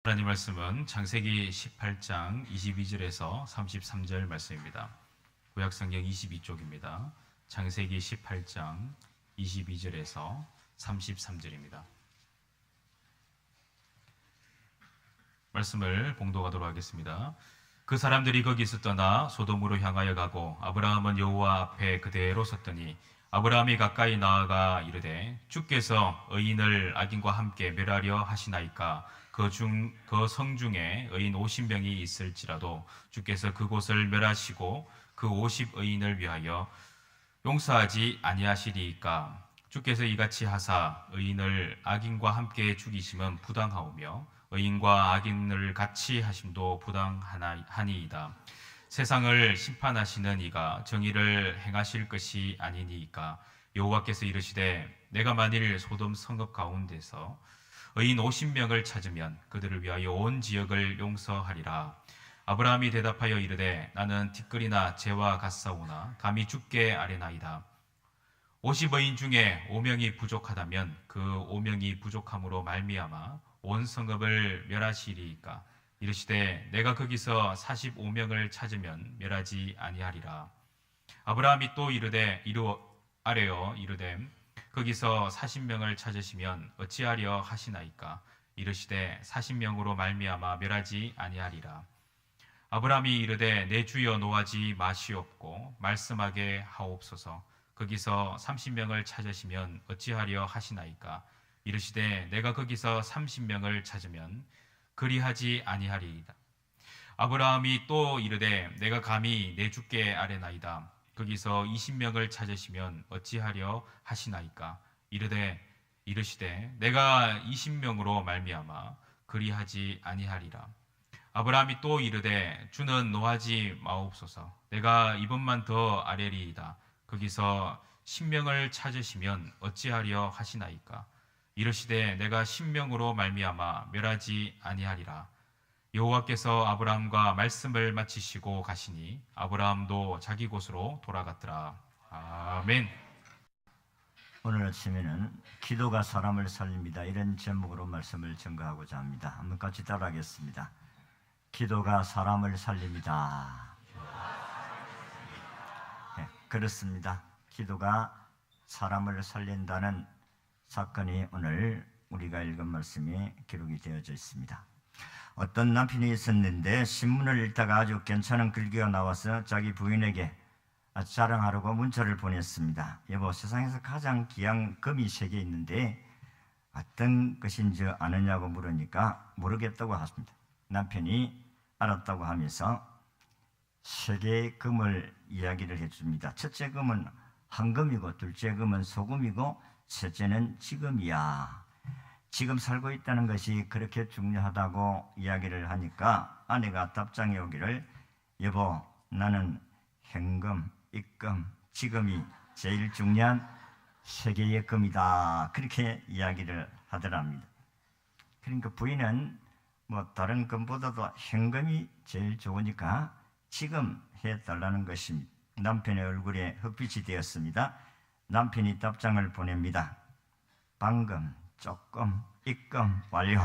하나님 말씀은 창세기 18장 22절에서 33절 말씀입니다. 구약성경 22쪽입니다. 창세기 18장 22절에서 33절입니다. 말씀을 봉독하도록 하겠습니다. 그 사람들이 거기서 떠나 소돔으로 향하여 가고 아브라함은 여호와 앞에 그대로 섰더니 아브라함이 가까이 나아가 이르되 주께서 의인을 악인과 함께 멸하려 하시나이까 그 성 중에 의인 50명이 있을지라도 주께서 그곳을 멸하시고 그 50의인을 위하여 용서하지 아니하시리이까 주께서 이같이 하사 의인을 악인과 함께 죽이심은 부당하오며 의인과 악인을 같이 하심도 부당하니이다. 세상을 심판하시는 이가 정의를 행하실 것이 아니니이까 여호와께서 이르시되 내가 만일 소돔 성읍 가운데서 의인 50명을 찾으면 그들을 위하여 온 지역을 용서하리라. 아브라함이 대답하여 이르되 나는 티끌이나 재와 같사오나 감히 주께 아뢰나이다. 50의인 중에 5명이 부족하다면 그 5명이 부족함으로 말미암아 온 성읍을 멸하시리이까 이르시되 내가 거기서 45명을 찾으면 멸하지 아니하리라. 아브라함이 또 아뢰어 이르되 거기서 40명을 찾으시면 어찌하려 하시나이까 이르시되 40명으로 말미암아 멸하지 아니하리라. 아브라함이 이르되 내 주여 노하지 마시옵고 말씀하게 하옵소서. 거기서 30명을 찾으시면 어찌하려 하시나이까 이르시되 내가 거기서 30명을 찾으면 그리하지 아니하리이다. 아브라함이 또 이르되 내가 감히 내 주께 아뢰나이다. 거기서 20명을 찾으시면 어찌하려 하시나이까 이르시되 내가 20명으로 말미암아 그리하지 아니하리라. 아브라함이 또 이르되 주는 노하지 마옵소서. 내가 이번만 더 아뢰리이다. 거기서 10명을 찾으시면 어찌하려 하시나이까 이르시되 내가 10명으로 말미암아 멸하지 아니하리라. 여호와께서 아브라함과 말씀을 마치시고 가시니 아브라함도 자기 곳으로 돌아갔더라. 아멘. 오늘 아침에는 기도가 사람을 살립니다, 이런 제목으로 말씀을 증거하고자 합니다. 한번 같이 따라하겠습니다. 기도가 사람을 살립니다. 네, 그렇습니다. 기도가 사람을 살린다는 사건이 오늘 우리가 읽은 말씀에 기록이 되어져 있습니다. 어떤 남편이 있었는데 신문을 읽다가 아주 괜찮은 글귀가 나와서 자기 부인에게 자랑하려고 문자를 보냈습니다. 여보, 세상에서 가장 귀한 금이 3개 있는데 어떤 것인지 아느냐고 물으니까 모르겠다고 하십니다. 남편이 알았다고 하면서 3개의 금을 이야기를 해줍니다. 첫째 금은 황금이고, 둘째 금은 소금이고, 셋째는 지금이야. 지금 살고 있다는 것이 그렇게 중요하다고 이야기를 하니까 아내가 답장해 오기를 여보, 나는 현금, 입금, 지금이 제일 중요한 3개의 금이다. 그렇게 이야기를 하더랍니다. 그러니까 부인은 다른 금보다도 현금이 제일 좋으니까 지금 해달라는 것입니다. 남편의 얼굴에 흑빛이 되었습니다. 남편이 답장을 보냅니다. 방금, 조금, 입금 완료.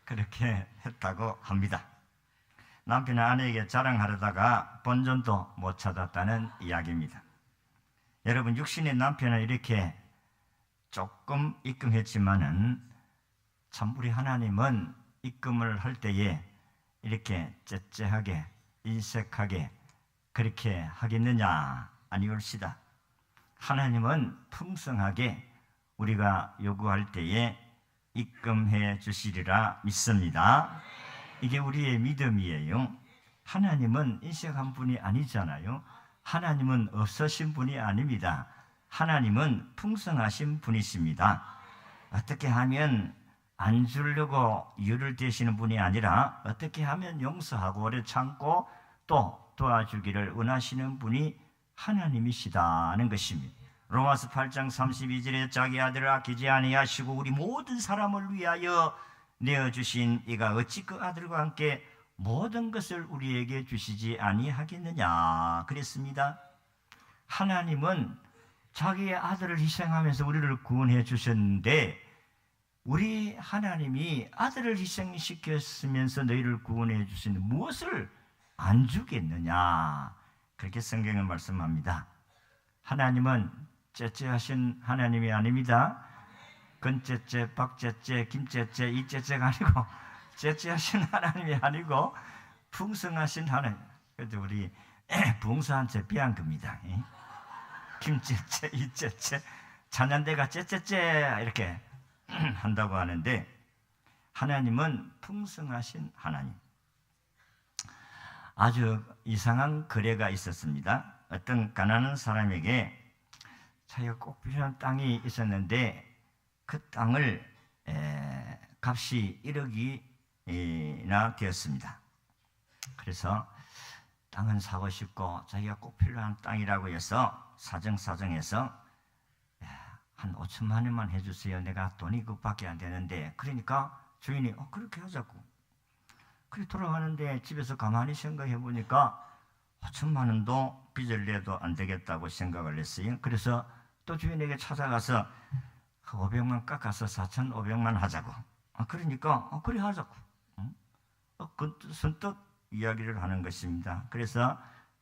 그렇게 했다고 합니다. 남편은 아내에게 자랑하려다가 본전도 못 찾았다는 이야기입니다. 여러분, 육신의 남편은 이렇게 조금 입금했지만은 참 우리 하나님은 입금을 할 때에 이렇게 째째하게 인색하게 그렇게 하겠느냐? 아니올시다. 하나님은 풍성하게 우리가 요구할 때에 입금해 주시리라 믿습니다. 이게 우리의 믿음이에요. 하나님은 인색한 분이 아니잖아요. 하나님은 없으신 분이 아닙니다. 하나님은 풍성하신 분이십니다. 어떻게 하면 안 주려고 이유를 대시는 분이 아니라 어떻게 하면 용서하고 오래 참고 또 도와주기를 원하시는 분이 하나님이시다는 것입니다. 로마서 8장 32절에 자기 아들을 아끼지 아니하시고 우리 모든 사람을 위하여 내어주신 이가 어찌 그 아들과 함께 모든 것을 우리에게 주시지 아니하겠느냐 그랬습니다. 하나님은 자기의 아들을 희생하면서 우리를 구원해 주셨는데 우리 하나님이 아들을 희생시켰으면서 너희를 구원해 주시는 무엇을 안 주겠느냐, 그렇게 성경은 말씀합니다. 하나님은 째째하신 하나님이 아닙니다. 건째째, 박째째, 김째째, 이째째가 아니고 째째하신 하나님이 아니고 풍성하신 하나님. 그래도 우리 부흥사한테 비한 겁니다. 김째째, 이째째, 자년대가 째째째 이렇게 한다고 하는데, 하나님은 풍성하신 하나님. 아주 이상한 거래가 있었습니다. 어떤 가난한 사람에게 자기가 꼭 필요한 땅이 있었는데 그 땅을 값이 1억이나 되었습니다. 그래서 땅은 사고 싶고 자기가 꼭 필요한 땅이라고 해서 사정해서 한 5천만 원만 해주세요. 내가 돈이 그밖에 안 되는데. 그러니까 주인이 그렇게 하자고. 그래 돌아가는데 집에서 가만히 생각해 보니까 5천만 원도 빚을 내도 안 되겠다고 생각을 했어요. 그래서 또 주인에게 찾아가서 500만 깎아서 4,500만 하자고. 그러니까 그래 하자고. 선뜻 이야기를 하는 것입니다. 그래서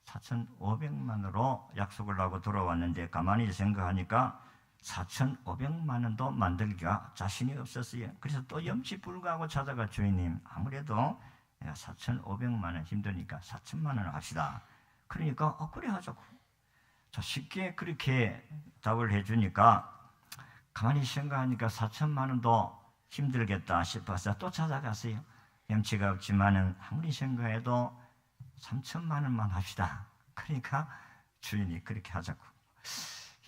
4,500만으로 약속을 하고 돌아왔는데 가만히 생각하니까 4,500만 원도 만들기가 자신이 없었어요. 그래서 또 염치불구하고 찾아가 주인님, 아무래도 내가 4,500만 원 힘드니까 4천만 원을 합시다. 그러니까 그래 하자고. 자, 쉽게 그렇게 답을 해주니까 가만히 생각하니까 4천만 원도 힘들겠다 싶어서 또 찾아갔어요. 염치가 없지만은 아무리 생각해도 3천만 원만 합시다. 그러니까 주인이 그렇게 하자고.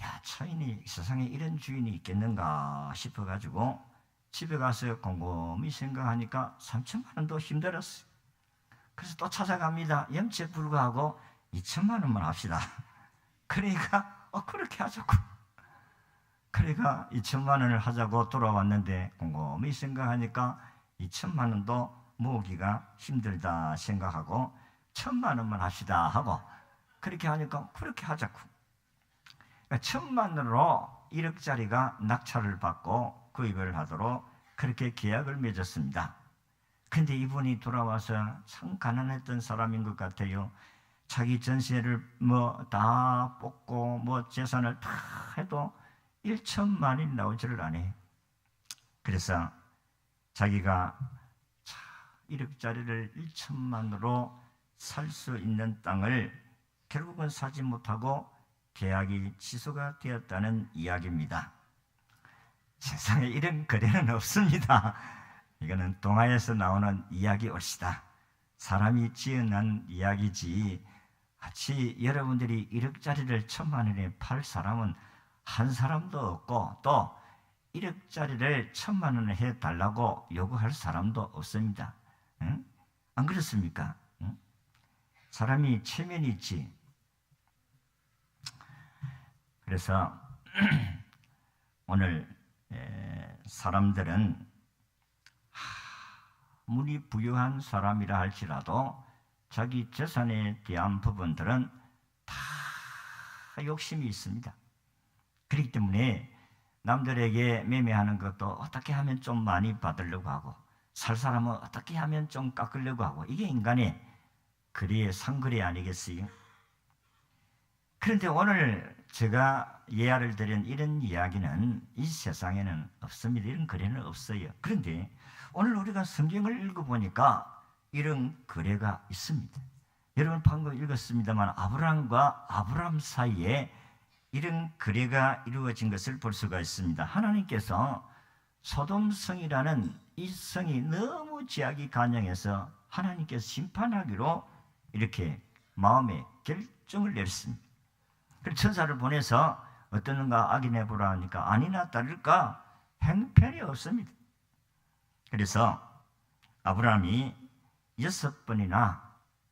야, 차인이 세상에 이런 주인이 있겠는가 싶어가지고 집에 가서 곰곰이 생각하니까 3천만 원도 힘들었어요. 그래서 또 찾아갑니다. 염치에 불구하고 2천만 원만 합시다. 그러니까 그렇게 하자고. 그러니까 2천만 원을 하자고 돌아왔는데 곰곰이 생각하니까 2천만 원도 모으기가 힘들다 생각하고 1,000만 원만 합시다 하고, 그렇게 하니까 그렇게 하자고. 1,000만 원으로 1억짜리가 낙찰을 받고 구입을 하도록 그렇게 계약을 맺었습니다. 근데 이분이 돌아와서 참 가난했던 사람인 것 같아요. 자기 전세를 다 뽑고 재산을 다 해도 1천만이 나오지를 않아요. 그래서 자기가 1억짜리를 1천만으로 살 수 있는 땅을 결국은 사지 못하고 계약이 취소가 되었다는 이야기입니다. 세상에 이런 거래는 없습니다. 이거는 동화에서 나오는 이야기 옳시다. 사람이 지어낸 이야기지, 마치 여러분들이 1억짜리를 1,000만 원에 팔 사람은 한 사람도 없고 또 1억짜리를 1,000만 원에 해달라고 요구할 사람도 없습니다. 응? 안 그렇습니까? 응? 사람이 체면이 있지. 그래서 오늘 사람들은 아무리 부유한 사람이라 할지라도 자기 재산에 대한 부분들은 다 욕심이 있습니다. 그렇기 때문에 남들에게 매매하는 것도 어떻게 하면 좀 많이 받으려고 하고, 살 사람은 어떻게 하면 좀 깎으려고 하고, 이게 인간의 거래의 상거래 아니겠어요? 그런데 오늘 제가 예화를 드린 이런 이야기는 이 세상에는 없습니다. 이런 거래는 없어요. 그런데 오늘 우리가 성경을 읽어보니까 이런 거래가 있습니다. 여러분 방금 읽었습니다만 아브라함과 아브람 사이에 이런 거래가 이루어진 것을 볼 수가 있습니다. 하나님께서 소돔성이라는 이 성이 너무 죄악이 간영해서 하나님께서 심판하기로 이렇게 마음에 결정을 내렸습니다. 그래서 천사를 보내서 어떠는가 확인해 보라 하니까 아니나 다를까 형편이 없습니다. 그래서 아브라함이 6번이나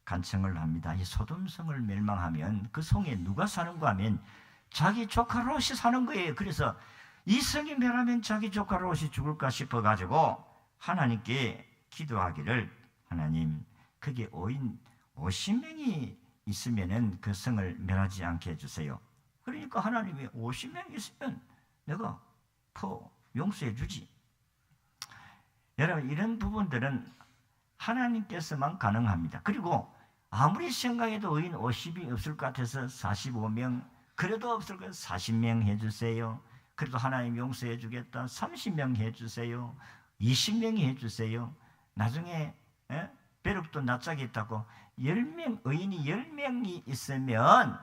간청을 합니다. 이 소돔성을 멸망하면 그 성에 누가 사는가 하면 자기 조카 롯이 사는 거예요. 그래서 이 성이 멸하면 자기 조카 롯이 죽을까 싶어가지고 하나님께 기도하기를, 하나님 거기에 50명이 있으면은 그 성을 멸하지 않게 해주세요. 그러니까 하나님이 50명 있으면 내가 용서해 주지. 여러분, 이런 부분들은 하나님께서만 가능합니다. 그리고 아무리 생각해도 의인 50이 없을 것 같아서 45명, 그래도 없을 것 같아서 40명 해주세요. 그래도 하나님 용서해 주겠다. 30명 해주세요. 20명이 해주세요. 나중에 벼룩도 낯짝이 있다고 10명, 의인이 10명이 있으면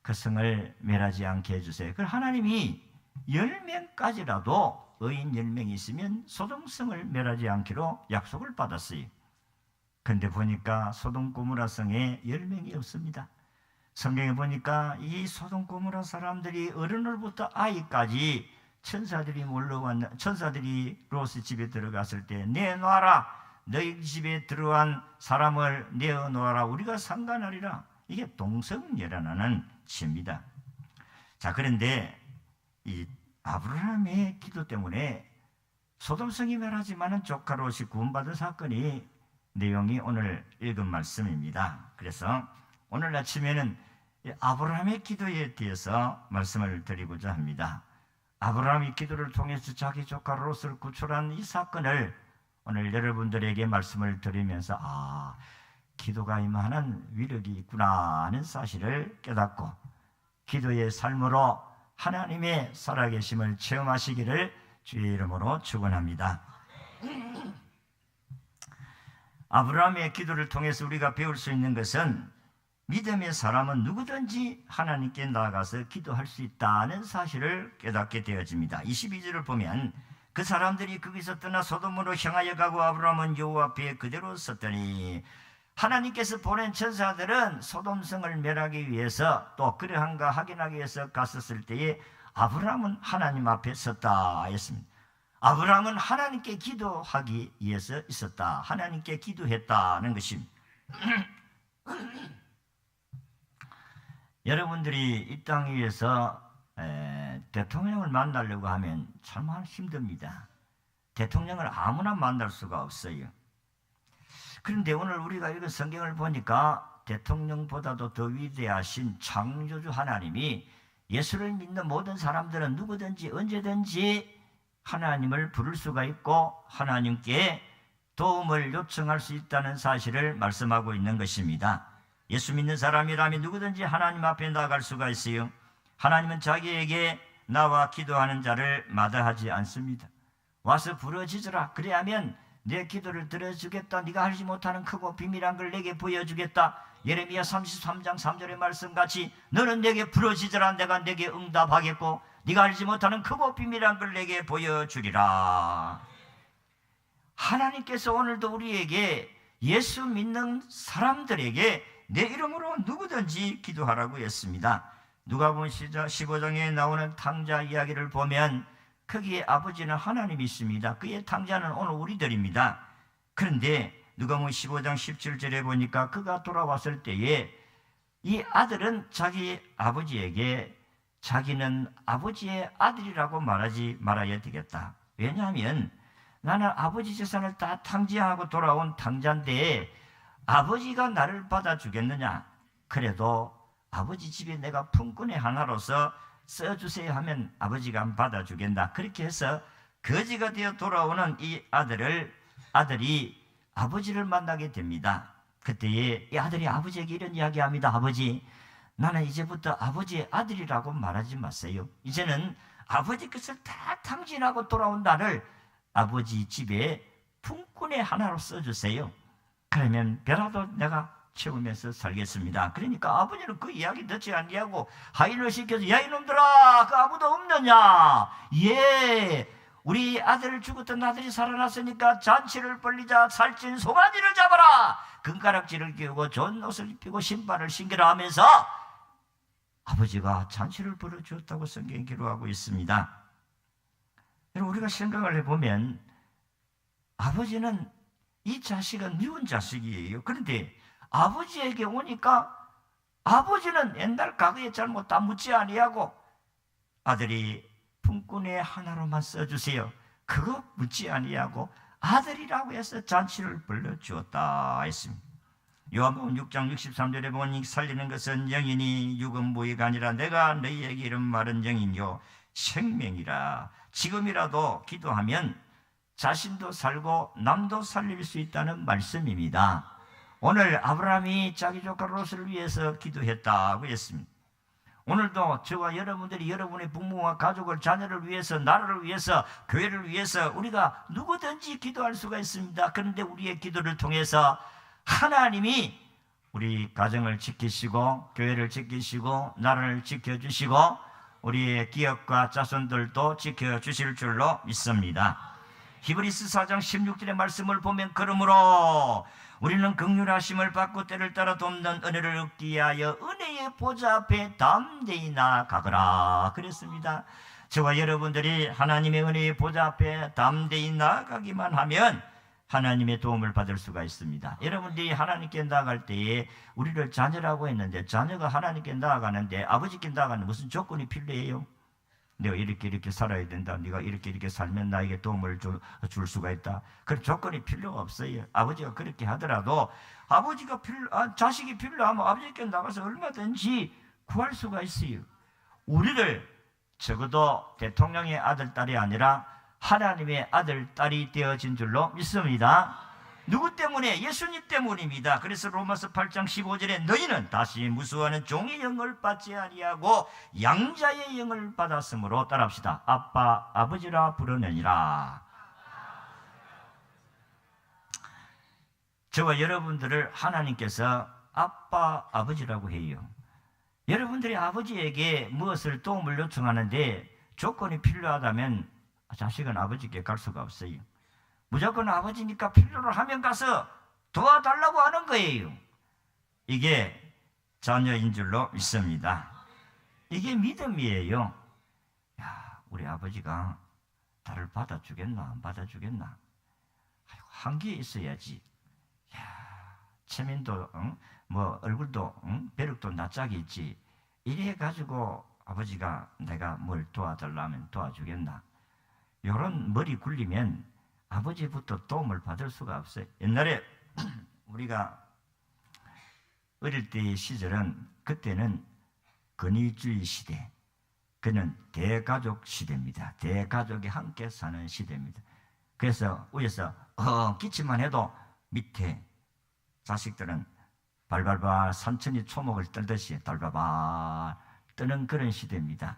그 성을 멸하지 않게 해주세요. 그럼 하나님이 10명까지라도 의인 10명이 있으면 소돔성을 멸하지 않기로 약속을 받았어요. 근데 보니까 소돔 고모라 성에 10명이 없습니다. 성경에 보니까 이 소돔 고모라 사람들이 어른으로부터 아이까지 천사들이 롯의 집에 들어갔을 때 내놔라, 너희 집에 들어간 사람을 내어놓아라, 우리가 상관하리라. 이게 동성애라는 시입니다. 자, 그런데 이 아브라함의 기도 때문에 소돔성이 멸하지만은 조카 롯이 구원받은 사건이 내용이 오늘 읽은 말씀입니다. 그래서 오늘 아침에는 아브라함의 기도에 대해서 말씀을 드리고자 합니다. 아브라함이 기도를 통해서 자기 조카 롯을 구출한 이 사건을 오늘 여러분들에게 말씀을 드리면서 기도가 이만한 위력이 있구나 하는 사실을 깨닫고 기도의 삶으로 하나님의 살아계심을 체험하시기를 주의 이름으로 축원합니다. 아브라함의 기도를 통해서 우리가 배울 수 있는 것은 믿음의 사람은 누구든지 하나님께 나아가서 기도할 수 있다는 사실을 깨닫게 되어집니다. 22절을 보면 그 사람들이 거기서 떠나 소돔으로 향하여 가고 아브라함은 여호와 앞에 그대로 섰더니, 하나님께서 보낸 천사들은 소돔성을 멸하기 위해서 또 그러한가 확인하기 위해서 갔었을 때에 아브라함은 하나님 앞에 섰다 했습니다. 아브라함은 하나님께 기도하기 위해서 있었다. 하나님께 기도했다는 것입니다. 여러분들이 이 땅 위에서 대통령을 만나려고 하면 정말 힘듭니다. 대통령을 아무나 만날 수가 없어요. 그런데 오늘 우리가 읽은 성경을 보니까 대통령보다도 더 위대하신 창조주 하나님이 예수를 믿는 모든 사람들은 누구든지 언제든지 하나님을 부를 수가 있고 하나님께 도움을 요청할 수 있다는 사실을 말씀하고 있는 것입니다. 예수 믿는 사람이라면 누구든지 하나님 앞에 나아갈 수가 있어요. 하나님은 자기에게 나와 기도하는 자를 마다하지 않습니다. 와서 부르짖으라. 그래야면 내 기도를 들어주겠다. 네가 알지 못하는 크고 비밀한 걸 내게 보여주겠다. 예레미야 33장 3절의 말씀같이 너는 내게 부르짖으라. 내가 내게 응답하겠고 네가 알지 못하는 크고 비밀한 걸 내게 보여주리라. 하나님께서 오늘도 우리에게 예수 믿는 사람들에게 내 이름으로 누구든지 기도하라고 했습니다. 누가복음 15장에 나오는 탕자 이야기를 보면 거기에 아버지는 하나님이십니다. 그의 탕자는 오늘 우리들입니다. 그런데 누가복음 15장 17절에 보니까 그가 돌아왔을 때에 이 아들은 자기 아버지에게 자기는 아버지의 아들이라고 말하지 말아야 되겠다. 왜냐하면 나는 아버지 재산을 다 탕진하고 돌아온 탕자인데 아버지가 나를 받아주겠느냐? 그래도 아버지 집에 내가 품꾼의 하나로서 써주세요 하면 아버지가 안 받아주겠다. 그렇게 해서 거지가 되어 돌아오는 이 아들이 아버지를 만나게 됩니다. 그때에 이 아들이 아버지에게 이런 이야기합니다. 아버지, 나는 이제부터 아버지의 아들이라고 말하지 마세요. 이제는 아버지 것을 다 탕진하고 돌아온 나를 아버지 집에 품꾼의 하나로 써주세요. 그러면 배라도 내가 채우면서 살겠습니다. 그러니까 아버지는 그 이야기 듣지 않냐고 하인을 시켜서 야 이놈들아 그 아무도 없느냐? 예, 우리 아들 죽었던 아들이 살아났으니까 잔치를 벌리자. 살찐 송아지를 잡아라. 금가락지를 끼우고 좋은 옷을 입히고 신발을 신기라 하면서 아버지가 잔치를 벌여주었다고 성경에 기록하고 있습니다. 여러분, 우리가 생각을 해보면 아버지는 이 자식은 미운 자식이에요. 그런데 아버지에게 오니까 아버지는 옛날 과거의 잘못 다 묻지 아니하고 아들이 품꾼의 하나로만 써주세요. 그거 묻지 아니하고 아들이라고 해서 잔치를 벌려주었다 했습니다. 요한복음 6장 63절에 보니 살리는 것은 영이니 육은 무의가 아니라 내가 너희에게 이런 말은 영이요 생명이라. 지금이라도 기도하면 자신도 살고 남도 살릴 수 있다는 말씀입니다. 오늘 아브라함이 자기 조카 롯을 위해서 기도했다고 했습니다. 오늘도 저와 여러분들이 여러분의 부모와 가족을, 자녀를 위해서, 나라를 위해서, 교회를 위해서 우리가 누구든지 기도할 수가 있습니다. 그런데 우리의 기도를 통해서 하나님이 우리 가정을 지키시고 교회를 지키시고 나라를 지켜주시고 우리의 기업과 자손들도 지켜주실 줄로 믿습니다. 히브리서 4장 16절의 말씀을 보면 그러므로 우리는 긍휼하심을 받고 때를 따라 돕는 은혜를 얻기 위하여 은혜의 보좌 앞에 담대히 나아가거라 그랬습니다. 저와 여러분들이 하나님의 은혜의 보좌 앞에 담대히 나아가기만 하면 하나님의 도움을 받을 수가 있습니다. 여러분들이 하나님께 나아갈 때에 우리를 자녀라고 했는데 자녀가 하나님께 나아가는데 아버지께 나아가는 무슨 조건이 필요해요? 내가 이렇게 살아야 된다. 네가 이렇게 살면 나에게 도움을 줄 수가 있다. 그런 조건이 필요가 없어요. 아버지가 그렇게 하더라도 자식이 필요하면 아버지께 나가서 얼마든지 구할 수가 있어요. 우리를 적어도 대통령의 아들, 딸이 아니라 하나님의 아들, 딸이 되어진 줄로 믿습니다. 누구 때문에? 예수님 때문입니다. 그래서 로마서 8장 15절에 너희는 다시 무수하는 종의 영을 받지 아니하고 양자의 영을 받았으므로 따라합시다. 아빠, 아버지라 부르느니라. 저와 여러분들을 하나님께서 아빠, 아버지라고 해요. 여러분들이 아버지에게 무엇을 도움을 요청하는데 조건이 필요하다면 자식은 아버지께 갈 수가 없어요. 무조건 아버지니까 필요로 하면 가서 도와달라고 하는 거예요. 이게 자녀인 줄로 믿습니다. 이게 믿음이에요. 야, 우리 아버지가 나를 받아주겠나 안 받아주겠나. 한계에 있어야지. 야, 체면도 얼굴도 벼룩도 낯짝이 있지. 이래 가지고 아버지가 내가 뭘 도와달라면 도와주겠나. 이런 머리 굴리면 아버지부터 도움을 받을 수가 없어요. 옛날에 우리가 어릴 때의 시절은 그때는 권위주의 시대, 그는 대가족 시대입니다. 대가족이 함께 사는 시대입니다. 그래서 위에서 기침만 해도 밑에 자식들은 발발발 산천이 초목을 떨듯이 발발발 뜨는 그런 시대입니다.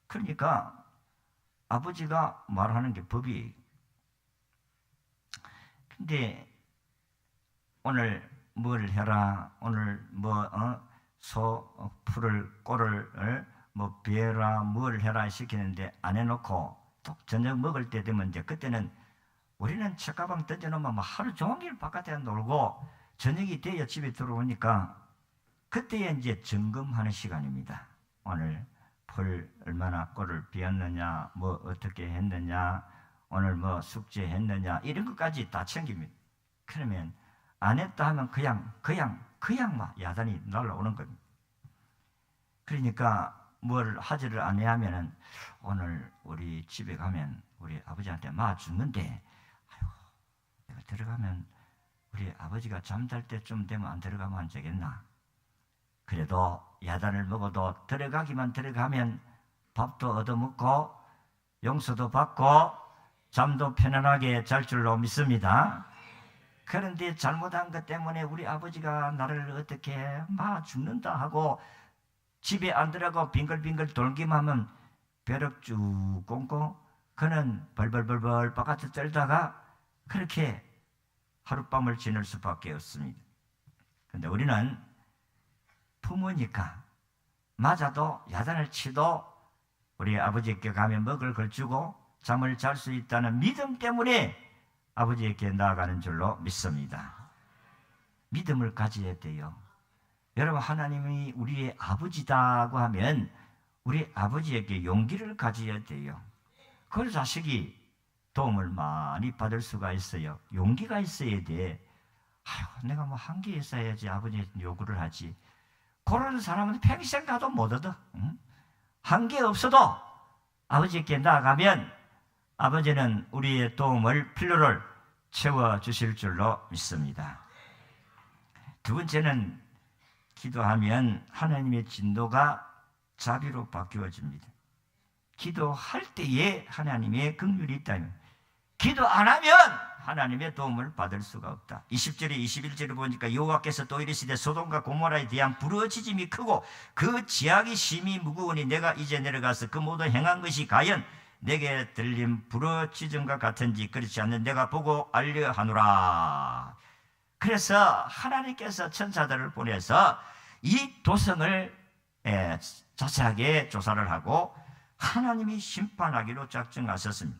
그러니까 아버지가 말하는 게 법이에요. 근데 오늘 뭘 해라, 오늘 풀을 꼴을 비해라, 뭘 해라 시키는데 안 해놓고 또 저녁 먹을 때 되면 이제 그때는 우리는 책가방 던져놓으면 하루 종일 바깥에 놀고 저녁이 돼야 집에 들어오니까 그때에 이제 점검하는 시간입니다. 오늘 풀 얼마나 꼴을 비웠느냐, 어떻게 했느냐, 오늘 숙제했느냐 이런 것까지 다 챙깁니다. 그러면 안 했다 하면 그냥 막 야단이 날라오는 겁니다. 그러니까 뭘 하지를 않아야 하면은 오늘 우리 집에 가면 우리 아버지한테 맞주는데 내가 들어가면 우리 아버지가 잠잘 때쯤 되면 안 들어가면 안 되겠나. 그래도 야단을 먹어도 들어가기만 들어가면 밥도 얻어먹고 용서도 받고 잠도 편안하게 잘 줄로 믿습니다. 그런데 잘못한 것 때문에 우리 아버지가 나를 어떻게 죽는다 하고 집에 안 들어가고 빙글빙글 돌기만 하면 벼락 쭉 꽂고 그는 벌벌벌벌 바깥에 떨다가 그렇게 하룻밤을 지낼 수밖에 없습니다. 그런데 우리는 부모니까 맞아도 야단을 치도 우리 아버지께 가면 먹을 걸 주고 잠을 잘 수 있다는 믿음 때문에 아버지에게 나아가는 줄로 믿습니다. 믿음을 가져야 돼요. 여러분, 하나님이 우리의 아버지다고 하면 우리 아버지에게 용기를 가져야 돼요. 그 자식이 도움을 많이 받을 수가 있어요. 용기가 있어야 돼. 내가 한계에 있어야지 아버지 요구를 하지. 그런 사람은 평생 가도 못 얻어. 한계 없어도 아버지께 나아가면 아버지는 우리의 도움을, 필요를 채워주실 줄로 믿습니다. 두 번째는 기도하면 하나님의 진노가 자비로 바뀌어집니다. 기도할 때에 하나님의 긍휼이 있다면, 기도 안 하면 하나님의 도움을 받을 수가 없다. 20절에 21절을 보니까 여호와께서 또 이르시되 소돔과 고모라에 대한 부르짖음이 크고 그 지악이 심히 무거우니 내가 이제 내려가서 그 모두 행한 것이 과연 내게 들린 부르짖음과 같은지 그렇지 않는 내가 보고 알려 하노라. 그래서 하나님께서 천사들을 보내서 이 도성을 자세하게 조사를 하고 하나님이 심판하기로 작정하셨습니다.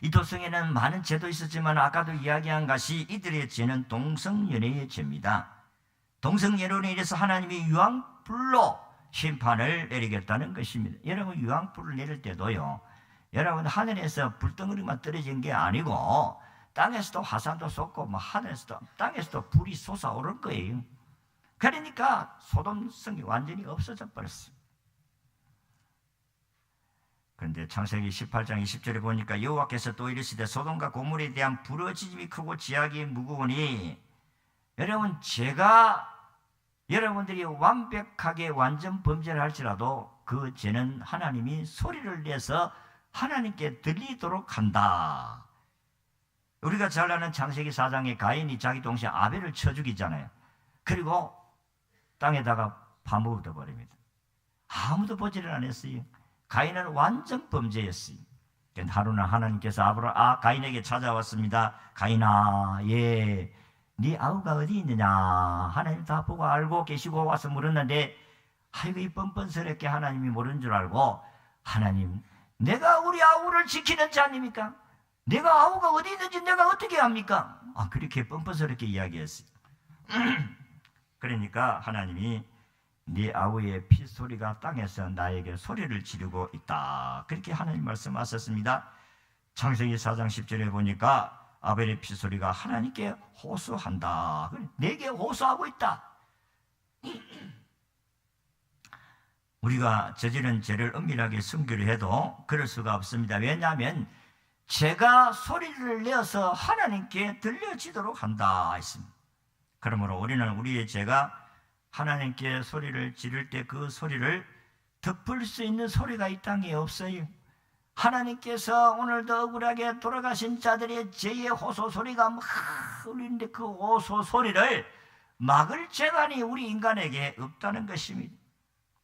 이 도성에는 많은 죄도 있었지만 아까도 이야기한 것이 이들의 죄는 동성연애의 죄입니다. 동성연애로 인해서 하나님이 유황불로 심판을 내리겠다는 것입니다. 여러분, 유황불을 내릴 때도요, 여러분 하늘에서 불덩어리만 떨어진 게 아니고 땅에서도 화산도 쏟고 하늘에서도 땅에서도 불이 솟아오를 거예요. 그러니까 소돔성이 완전히 없어져 버렸어요. 그런데 창세기 18장 20절에 보니까 여호와께서 또 이르시되 소돔과 고모라에 대한 부르짖음이 크고 지악이 무거우니, 여러분 죄가 여러분들이 완벽하게 완전 범죄를 할지라도 그 죄는 하나님이 소리를 내서 하나님께 들리도록 한다. 우리가 잘 아는 창세기 4장에 가인이 자기 동생 아벨을 쳐 죽이잖아요. 그리고 땅에다가 파묻어 버립니다. 아무도 보지를 않았어요. 가인은 완전 범죄였어요. 하루는 하나님께서 가인에게 찾아왔습니다. 가인아, 네 아우가 어디 있느냐? 하나님 다 보고 알고 계시고 와서 물었는데, 아이고 이 뻔뻔스럽게 하나님이 모르는 줄 알고, 하나님, 내가 우리 아우를 지키는 자입니까? 내가 아우가 어디 있는지 내가 어떻게 합니까? 그렇게 뻔뻔스럽게 이야기했어요. 그러니까 하나님이 네 아우의 피소리가 땅에서 나에게 소리를 지르고 있다. 그렇게 하나님 말씀하셨습니다. 창세기 4장 10절에 보니까 아벨의 피소리가 하나님께 호소한다. 내게 호소하고 있다. 우리가 저지른 죄를 은밀하게 숨기려 해도 그럴 수가 없습니다. 왜냐하면 죄가 소리를 내어서 하나님께 들려지도록 한다 했습니다. 그러므로 우리는 우리의 죄가 하나님께 소리를 지를 때 그 소리를 덮을 수 있는 소리가 이 땅에 없어요. 하나님께서 오늘도 억울하게 돌아가신 자들의 죄의 호소 소리가 막 울리는데 그 호소 소리를 막을 재간이 우리 인간에게 없다는 것입니다.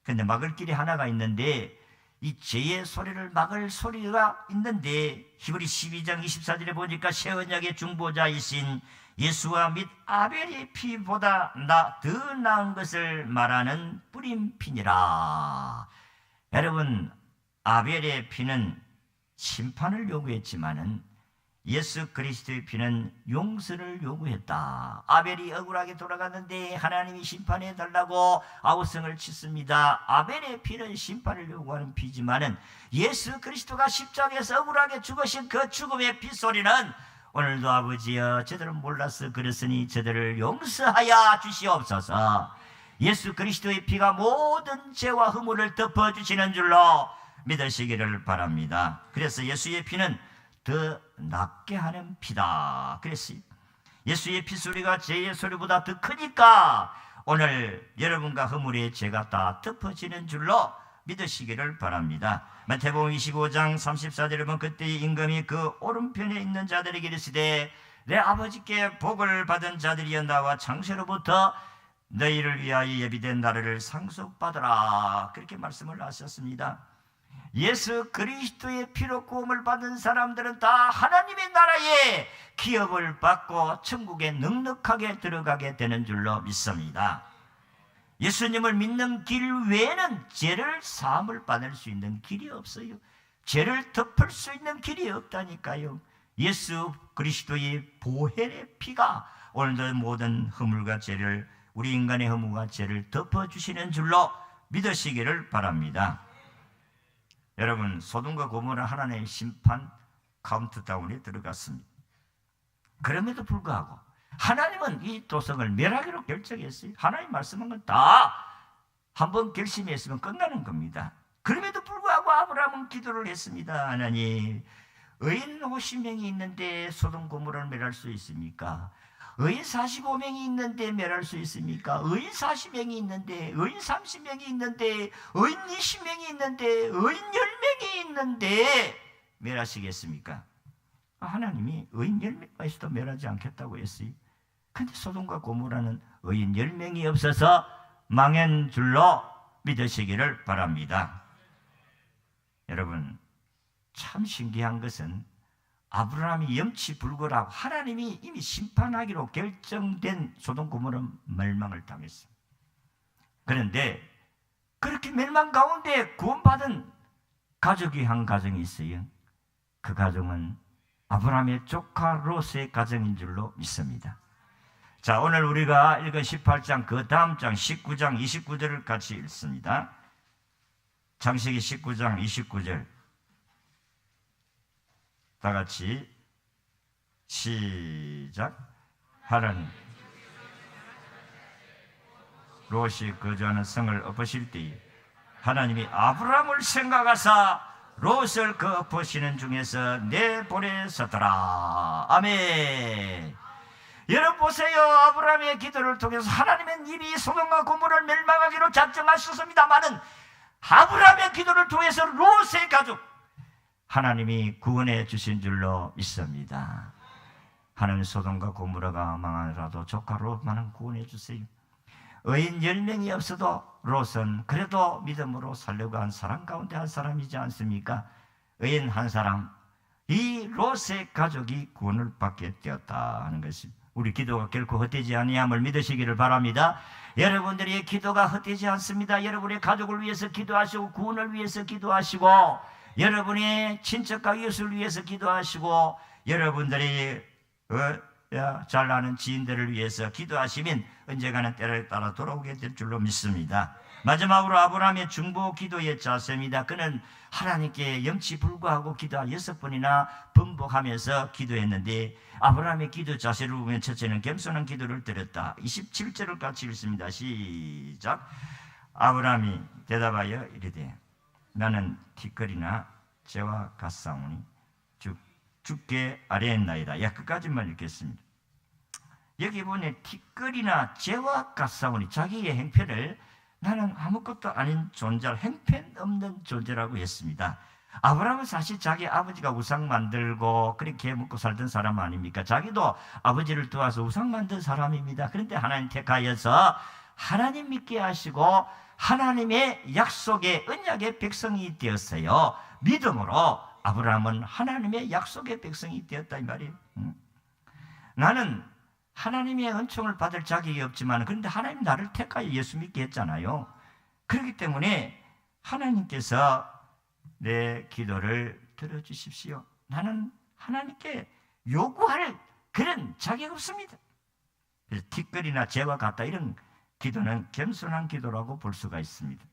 그런데 막을 길이 하나가 있는데, 이 죄의 소리를 막을 소리가 있는데, 히브리 12장 24절에 보니까 새 언약의 중보자이신 예수와 및 아벨의 피보다 더 나은 것을 말하는 뿌린 피니라. 여러분, 아벨의 피는 심판을 요구했지만은 예수 그리스도의 피는 용서를 요구했다. 아벨이 억울하게 돌아갔는데 하나님이 심판해 달라고 아우성을 쳤습니다. 아벨의 피는 심판을 요구하는 피지만은 예수 그리스도가 십자가에서 억울하게 죽으신 그 죽음의 피소리는 오늘도 아버지여, 저들은 몰라서 그랬으니 저들을 용서하여 주시옵소서. 예수 그리스도의 피가 모든 죄와 허물을 덮어주시는 줄로 믿으시기를 바랍니다. 그래서 예수의 피는 더 낫게 하는 피다. 그랬어요. 예수의 피소리가 죄의 소리보다 더 크니까 오늘 여러분과 허물의 죄가 다 덮어지는 줄로 믿으시기를 바랍니다. 마태복음 25장 34절에 보면 그때의 임금이 그 오른편에 있는 자들에게 이르시되 내 아버지께 복을 받은 자들이여 나와 창세로부터 너희를 위하여 예비된 나라를 상속받으라. 그렇게 말씀을 하셨습니다. 예수 그리스도의 피로 구원을 받은 사람들은 다 하나님의 나라에 기업을 받고 천국에 넉넉하게 들어가게 되는 줄로 믿습니다. 예수님을 믿는 길 외에는 죄를 사함을 받을 수 있는 길이 없어요. 죄를 덮을 수 있는 길이 없다니까요. 예수 그리스도의 보혈의 피가 오늘도 모든 허물과 죄를, 우리 인간의 허물과 죄를 덮어주시는 줄로 믿으시기를 바랍니다. 여러분, 소돔과 고모라 하나님의 심판 카운트다운에 들어갔습니다. 그럼에도 불구하고 하나님은 이 도성을 멸하기로 결정했어요. 하나님 말씀한 건 다 한번 결심했으면 끝나는 겁니다. 그럼에도 불구하고 아브라함은 기도를 했습니다. 하나님, 의인 50명이 있는데 소돔 고모라를 멸할 수 있습니까? 의인 45명이 있는데 멸할 수 있습니까? 의인 40명이 있는데, 의인 30명이 있는데, 의인 20명이 있는데, 의인 10명이 있는데 멸하시겠습니까? 하나님이 의인 10명만 있어도 멸하지 않겠다고 했어요. 근데 소돔과 고모라는 의인 10명이 없어서 망한 줄로 믿으시기를 바랍니다. 여러분, 참 신기한 것은 아브라함이 염치불구하고 하나님이 이미 심판하기로 결정된 소돔 고모라 멸망을 당했습니다. 그런데 그렇게 멸망 가운데 구원받은 가족이 한 가정이 있어요. 그 가정은 아브라함의 조카 롯의 가정인 줄로 믿습니다. 자, 오늘 우리가 읽은 18장 그 다음 장 19장 29절을 같이 읽습니다. 창세기 19장 29절 다 같이 시작. 하나님 롯이 거주하는 성을 엎으실 때에 하나님이 아브라함을 생각하사 롯을 그 엎으시는 중에서 내보내셨더라. 아멘. 여러분 보세요. 아브라함의 기도를 통해서 하나님은 이미 소돔과 고모라를 멸망하기로 작정하셨습니다마는 아브라함의 기도를 통해서 롯의 가족 하나님이 구원해 주신 줄로 믿습니다. 하나님 소돔과 고모라가 망하더라도 조카 롯만은 구원해 주세요. 의인 10명이 없어도 롯은 그래도 믿음으로 살려고 한 사람 가운데 한 사람이지 않습니까? 의인 한 사람, 이 롯의 가족이 구원을 받게 되었다 하는 것입니다. 우리 기도가 결코 헛되지 아니함을 믿으시기를 바랍니다. 여러분들의 기도가 헛되지 않습니다. 여러분의 가족을 위해서 기도하시고 구원을 위해서 기도하시고 여러분의 친척과 이웃을 위해서 기도하시고 여러분들이 잘 아는 지인들을 위해서 기도하시면 언젠가는 때를 따라 돌아오게 될 줄로 믿습니다. 마지막으로 아브라함의 중보 기도의 자세입니다. 그는 하나님께 염치불구하고 기도 6번이나 번복하면서 기도했는데 아브라함의 기도 자세를 보면 첫째는 겸손한 기도를 드렸다. 27절을 같이 읽습니다. 시작. 아브라함이 대답하여 이르되 나는 티끌이나 재와 같사오니 주께 아뢰었나이다. 끝까지만 읽겠습니다. 여기 보니 티끌이나 재와 같사오니 자기의 행편을 나는 아무것도 아닌 존재, 행편없는 존재라고 했습니다. 아브라함은 사실 자기 아버지가 우상 만들고 그렇게 먹고 살던 사람 아닙니까? 자기도 아버지를 도와서 우상 만든 사람입니다. 그런데 하나님 택하여서 하나님 믿게 하시고 하나님의 약속의 언약의 백성이 되었어요. 믿음으로 아브라함은 하나님의 약속의 백성이 되었다 이 말이에요. 나는 하나님의 은총을 받을 자격이 없지만 그런데 하나님 나를 택하여 예수 믿게 했잖아요. 그렇기 때문에 하나님께서 내 기도를 들어주십시오. 나는 하나님께 요구할 그런 자격 없습니다. 그래서 티끌이나 재와 같다 이런 기도는 겸손한 기도라고 볼 수가 있습니다.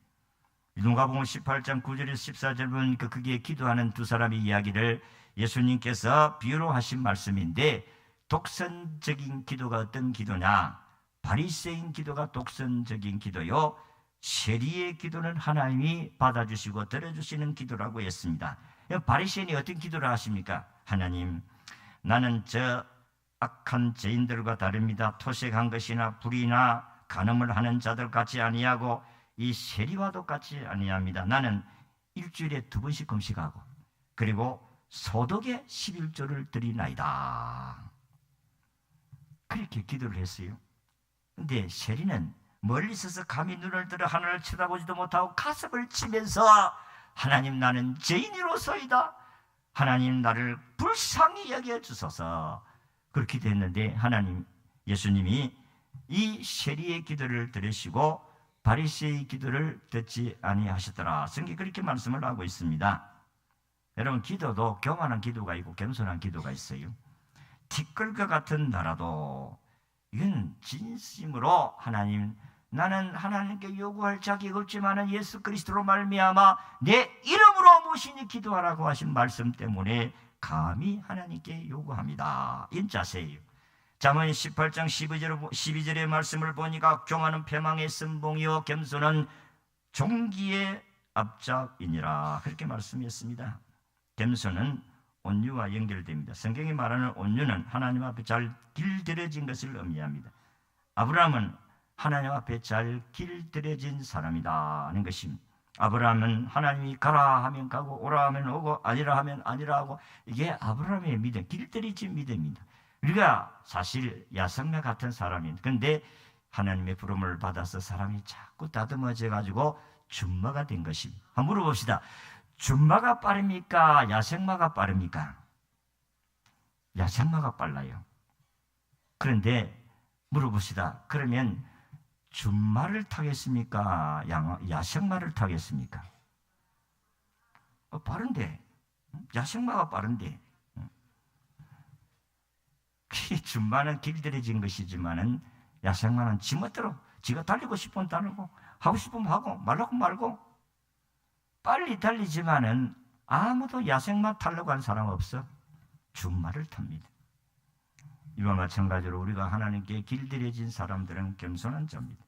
누가복음 18장 9절에서 14절 보니까 거기에 기도하는 두 사람의 이야기를 예수님께서 비유로 하신 말씀인데 독선적인 기도가 어떤 기도냐? 바리새인 기도가 독선적인 기도요. 세리의 기도는 하나님이 받아주시고 들어주시는 기도라고 했습니다. 바리새인이 어떤 기도를 하십니까? 하나님, 나는 저 악한 죄인들과 다릅니다. 토색한 것이나 불이나 간음을 하는 자들 같이 아니하고 이 세리와도 같이 아니합니다. 나는 일주일에 2번씩 금식하고 그리고 소득의 11조를 드리나이다. 그렇게 기도를 했어요. 근데 세리는 멀리 서서 감히 눈을 들어 하늘을 쳐다보지도 못하고 가슴을 치면서 하나님 나는 죄인이로소이다. 하나님 나를 불쌍히 여겨주소서. 그렇게 기도했는데 하나님 예수님이 이 세리의 기도를 들으시고 바리새의 기도를 듣지 아니하시더라. 성경이 그렇게 말씀을 하고 있습니다. 여러분 기도도 교만한 기도가 있고 겸손한 기도가 있어요. 티끌과 같은 나라도 이건 진심으로 하나님 나는 하나님께 요구할 자격이 없지만 예수 그리스도로 말미암아 내 이름으로 모시니 기도하라고 하신 말씀 때문에 감히 하나님께 요구합니다. 이 자세예요. 잠언 18장 12절의 말씀을 보니까 교만은 패망의 선봉이요 겸손은 종기의 앞잡이니라 그렇게 말씀했습니다. 겸손은 온유와 연결됩니다. 성경이 말하는 온유는 하나님 앞에 잘 길들여진 것을 의미합니다. 아브라함은 하나님 앞에 잘 길들여진 사람이다 하는 것입니다. 아브라함은 하나님이 가라 하면 가고 오라 하면 오고 아니라 하면 아니라 하고, 이게 아브라함의 믿음, 길들이진 믿음입니다. 우리가 사실 야성마 같은 사람입니다. 그런데 하나님의 부름을 받아서 사람이 자꾸 다듬어져 가지고 준마가 된 것입니다. 한번 물어봅시다. 준마가 빠릅니까? 야생마가 빠릅니까? 야생마가 빨라요. 그런데 물어봅시다. 그러면 준마를 타겠습니까? 야생마를 타겠습니까? 빠른데. 야생마가 빠른데. 준마는 길들여진 것이지만은 야생마는 지멋대로 지가 달리고 싶으면 달리고 하고 싶으면 하고 말라고 말고 빨리 달리지만은 아무도 야생마 타려고 한 사람 없어. 준마를 탑니다. 이와 마찬가지로 우리가 하나님께 길들여진 사람들은 겸손한 자입니다.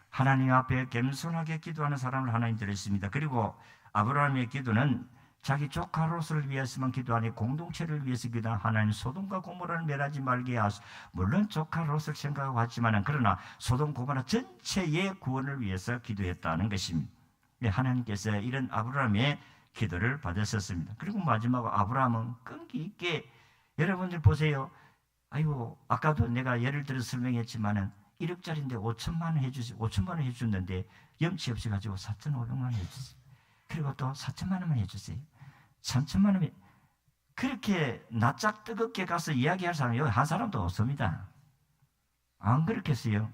하나님 앞에 겸손하게 기도하는 사람을 하나님 들으십니다. 그리고 아브라함의 기도는 자기 조카 롯을 위해서만 기도하니 공동체를 위해서 기도한 하나님 소돔과 고모라를 멸하지 말게 하소. 물론 조카 롯을 생각하고 하지만 그러나 소돔 고모라 전체의 구원을 위해서 기도했다는 것입니다. 하나님께서 이런 아브라함의 기도를 받으셨습니다. 그리고 마지막으로 아브라함은 끈기 있게, 여러분들 보세요. 아이고, 아까도 내가 예를 들어 설명했지만은 1억짜리인데 5천만 원 해주세요. 5천만 원 해주는데 염치 없이 가지고 4,500만 원 해주세요. 그리고 또 4천만 원만 해주세요. 3천만 원이, 그렇게 낯짝 뜨겁게 가서 이야기할 사람이 여기 한 사람도 없습니다. 안 그렇겠어요?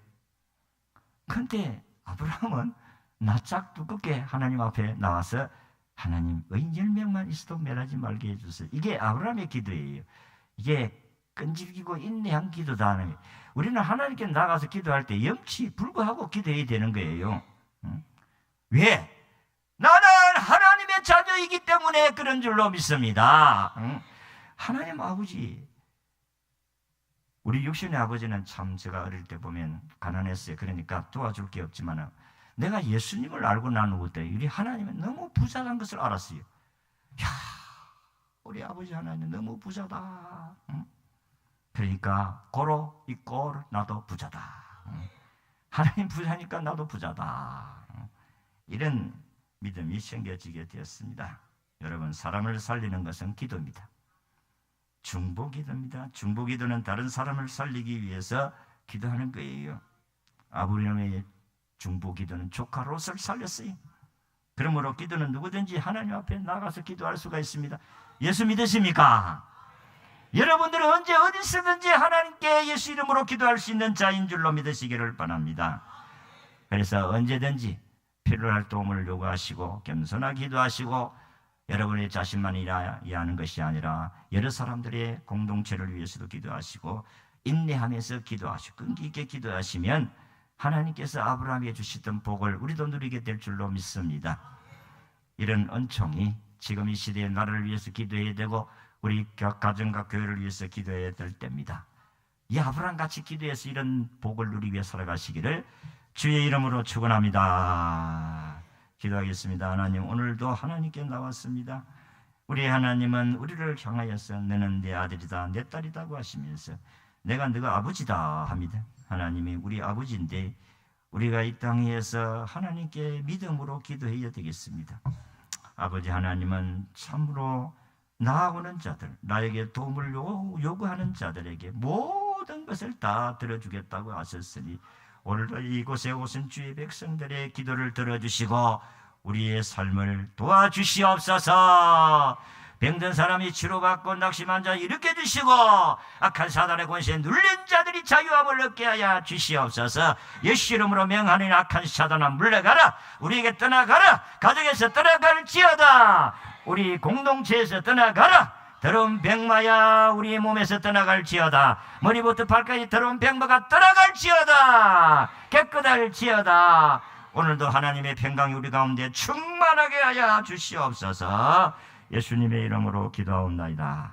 그런데 아브라함은 낯짝 뜨겁게 하나님 앞에 나와서 하나님 의인 10명만 있어도 멸하지 말게 해주세요. 이게 아브라함의 기도예요. 이게 끈질기고 인내한 기도다. 우리는 하나님께 나가서 기도할 때 염치 불구하고 기도해야 되는 거예요. 왜? 나는 하나님의 자녀이기 때문에 그런 줄로 믿습니다. 하나님 아버지, 우리 육신의 아버지는 참 제가 어릴 때 보면 가난했어요. 그러니까 도와줄 게 없지만 내가 예수님을 알고 난 후부터 우리 하나님은 너무 부자란 것을 알았어요. 야, 우리 아버지 하나님 너무 부자다. 그러니까 고로 있고 나도 부자다. 하나님 부자니까 나도 부자다. 이런 믿음이 생겨지게 되었습니다. 여러분, 사람을 살리는 것은 기도입니다. 중보기도입니다. 중보기도는 다른 사람을 살리기 위해서 기도하는 거예요. 아브라함의 중보기도는 조카 롯을 살렸어요. 그러므로 기도는 누구든지 하나님 앞에 나가서 기도할 수가 있습니다. 예수 믿으십니까? 여러분들은 언제 어디서든지 하나님께 예수 이름으로 기도할 수 있는 자인 줄로 믿으시기를 바랍니다. 그래서 언제든지 필요할 도움을 요구하시고 겸손하게 기도하시고, 여러분의 자신만 이해하는 것이 아니라 여러 사람들의 공동체를 위해서도 기도하시고 인내하면서 기도하시고 끈기 있게 기도하시면 하나님께서 아브라함에게 주시던 복을 우리도 누리게 될 줄로 믿습니다. 이런 은총이 지금 이 시대에 나라를 위해서 기도해야 되고 우리 가정과 교회를 위해서 기도해야 될 때입니다. 이 아브라함같이 기도해서 이런 복을 누리기 위해 살아가시기를 주의 이름으로 축원합니다. 기도하겠습니다. 하나님, 오늘도 하나님께 나왔습니다. 우리 하나님은 우리를 향하여서 너는 내 아들이다 내 딸이다고 하시면서 내가 너가 아버지다 합니다. 하나님이 우리 아버지인데 우리가 이 땅에서 하나님께 믿음으로 기도해야 되겠습니다. 아버지 하나님은 참으로 나아오는 자들, 나에게 도움을 요구하는 자들에게 모든 것을 다 들어주겠다고 하셨으니 오늘도 이곳에 오신 주의 백성들의 기도를 들어주시고 우리의 삶을 도와주시옵소서. 병든 사람이 치료받고 낙심한 자 일으켜 주시고 악한 사단의 권세에 눌린 자들이 자유함을 얻게 하여 주시옵소서. 예수 이름으로 명하는 악한 사단아 물러가라. 우리에게 떠나가라. 가정에서 떠나갈지어다. 우리 공동체에서 떠나가라. 더러운 백마야 우리 몸에서 떠나갈지어다. 머리부터 발까지 더러운 백마가 떠나갈지어다. 깨끗할지어다. 오늘도 하나님의 평강이 우리 가운데 충만하게 하여 주시옵소서. 예수님의 이름으로 기도하옵나이다.